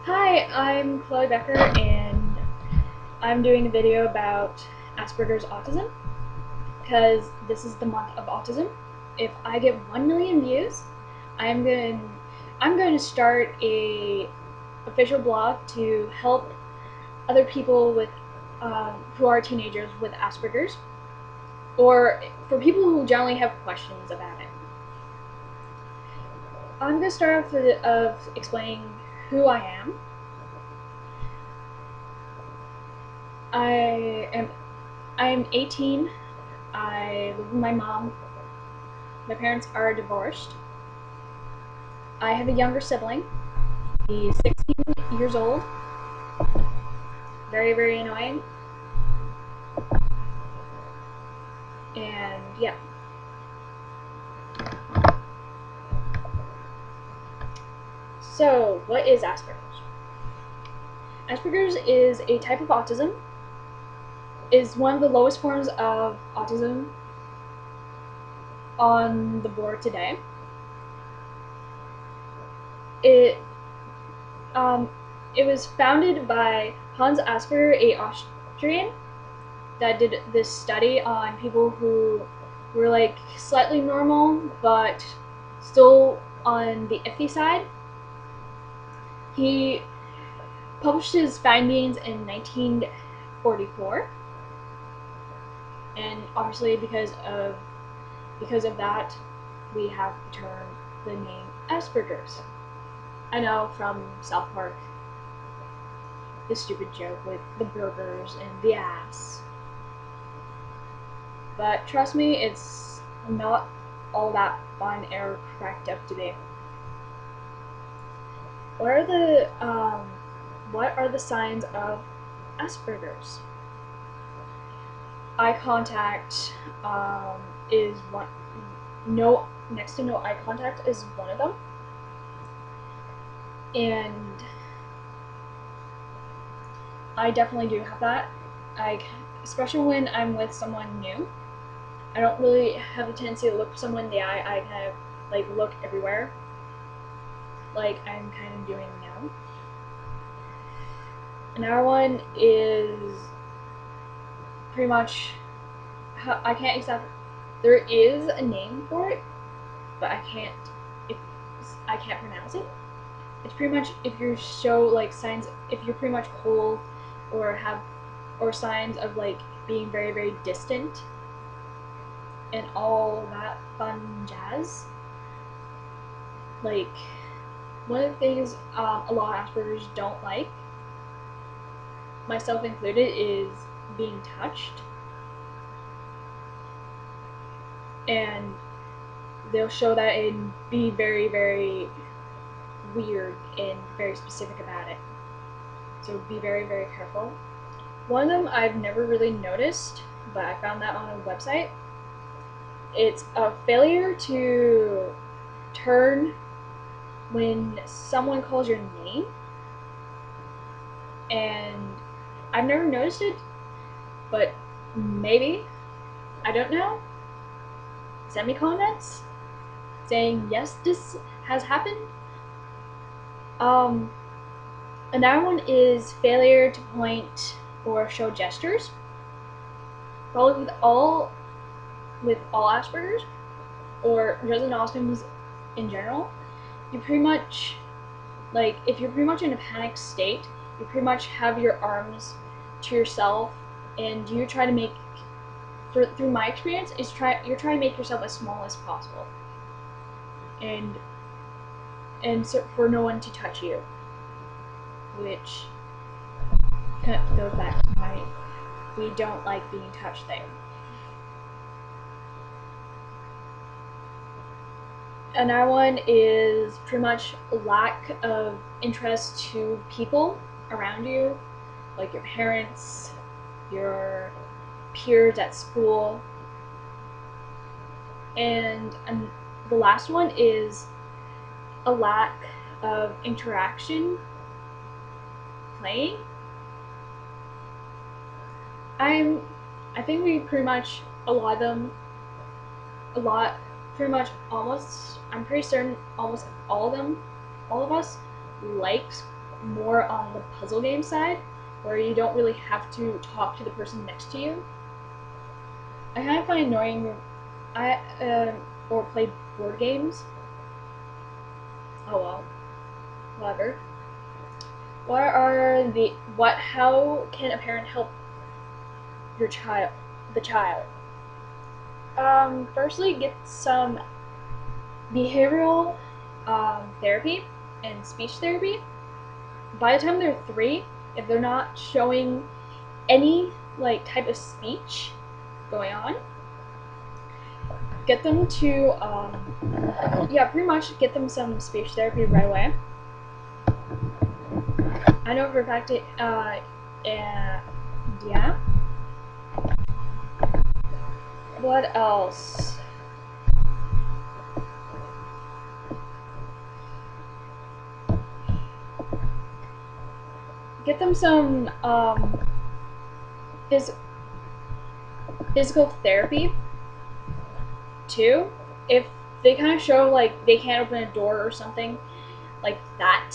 Hi, I'm Chloe Becker, and I'm doing a video about Asperger's autism because this is the month of autism. If I get 1 million views, I'm going I'm going to start a official blog to help other people with who are teenagers with Asperger's, or for people who generally have questions about it. I'm going to start off of explaining who I am. I'm 18. I live with my mom. My parents are divorced. I have a younger sibling. He's 16 years old. Very, very annoying. And yeah. So, what is Asperger's? Asperger's is a type of autism. Is one of the lowest forms of autism on the board today. It it was founded by Hans Asperger, a Austrian, that did this study on people who were like slightly normal but still on the iffy side. He published his findings in 1944, and obviously because of that, we have the name Aspergers. I know from South Park, the stupid joke with the burgers and the ass. But trust me, it's not all that fun or cracked up to be. What are the signs of Asperger's? Eye contact is one. Next to no eye contact is one of them. And I definitely do have that. Especially when I'm with someone new. I don't really have a tendency to look someone in the eye. I kind of like look everywhere, like I'm kind of doing now. Another one is pretty much I can't exactly. There is a name for it, but I can't pronounce it. It's pretty much if you show like signs, if you're pretty much cold or signs of like being very, very distant and all that fun jazz. Like, one of the things a lot of Aspergers don't like, myself included, is being touched. And they'll show that and be very, very weird and very specific about it. So be very, very careful. One of them I've never really noticed, but I found that on a website. It's a failure to turn when someone calls your name. And I've never noticed it, but maybe, I don't know. Send me comments saying yes, this has happened. Another one is failure to point or show gestures. Probably with all Asperger's or just in autism in general, you pretty much, like, if you're pretty much in a panic state, you pretty much have your arms to yourself, and you try to make, through my experience, you're trying to make yourself as small as possible, and so for no one to touch you, which kind of goes back to my we don't like being touched thing. Another one is pretty much lack of interest to people around you, like your parents, your peers at school. And the last one is a lack of interaction playing. I think we pretty much, pretty much almost, I'm pretty certain almost all of us likes more on the puzzle game side, where you don't really have to talk to the person next to you. I kind of find annoying. Or play board games. Oh well, whatever. How can a parent help the child? Firstly, get some behavioral therapy and speech therapy. By the time they're 3, if they're not showing any like type of speech going on, get them to pretty much get them some speech therapy right away. I know for a fact yeah. What else? Get them some physical therapy too. If they kind of show like they can't open a door or something like that,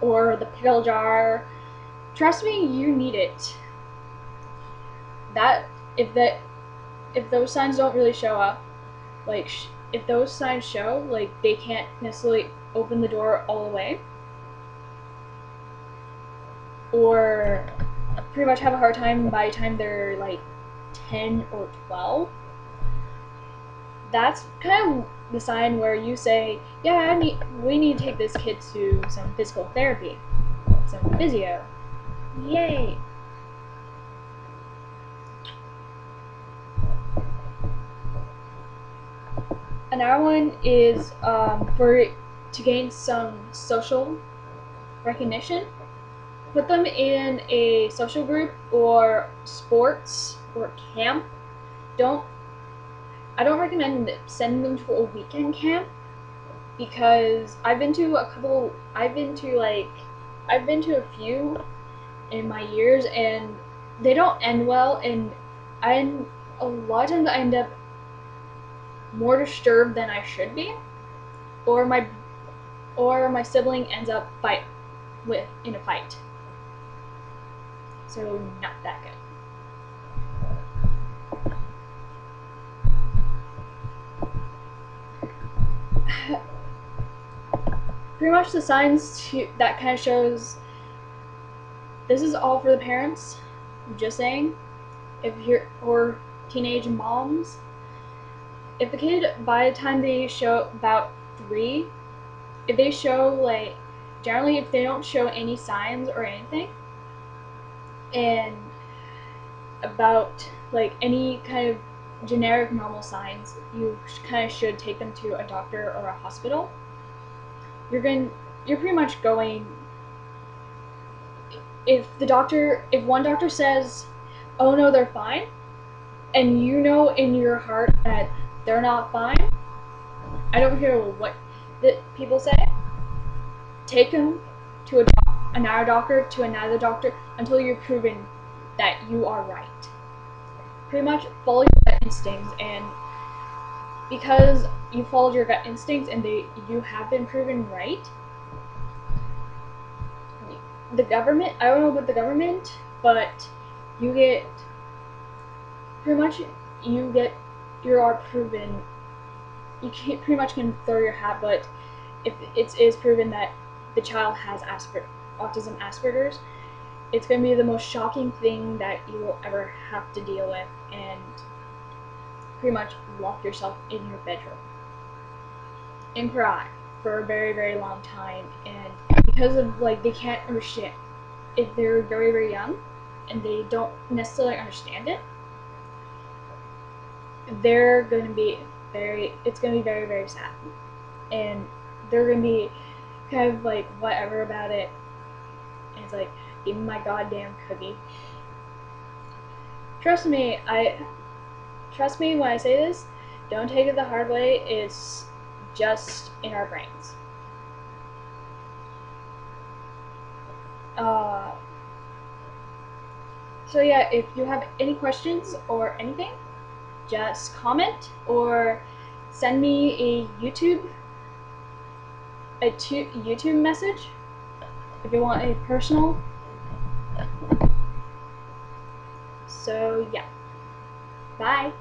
or the pickle jar, trust me, you need it. If those signs don't really show up, like if those signs show like they can't necessarily open the door all the way, or pretty much have a hard time by the time they're like 10 or 12, that's kind of the sign where you say, yeah, we need to take this kid to some physical therapy, some physio. Yay! Another one is to gain some social recognition. Put them in a social group or sports or camp. I don't recommend sending them to a weekend camp, because I've been to a few in my years, and they don't end well, and a lot of times I end up more disturbed than I should be, or my sibling ends up in a fight. So not that good. Pretty much the signs that kind of shows this is all for the parents. I'm just saying, or teenage moms, if the kid by the time they show about 3, if they show like generally if they don't show any signs or anything, and about like any kind of generic normal signs, you kind of should take them to a doctor or a hospital. You're pretty much going, if one doctor says, oh no, they're fine, and you know in your heart that they're not fine, I don't care what people say, take them to another doctor until you're proven that you are right. Pretty much follow your gut instincts, and because you followed your gut instincts and you have been proven right, the government, I don't know about the government, but you are proven, you pretty much can throw your hat, but if it is proven that the child has autism Aspergers, it's going to be the most shocking thing that you will ever have to deal with, and pretty much lock yourself in your bedroom and cry for a very, very long time. And because of like they can't understand, if they're very, very young and they don't necessarily understand it, it's going to be very, very sad, and they're going to be kind of like whatever about it, and it's like, give me my goddamn cookie. Trust me when I say this, don't take it the hard way, it's just in our brains. So yeah, if you have any questions or anything, just comment or send me a YouTube message, if you want a personal. So yeah, bye.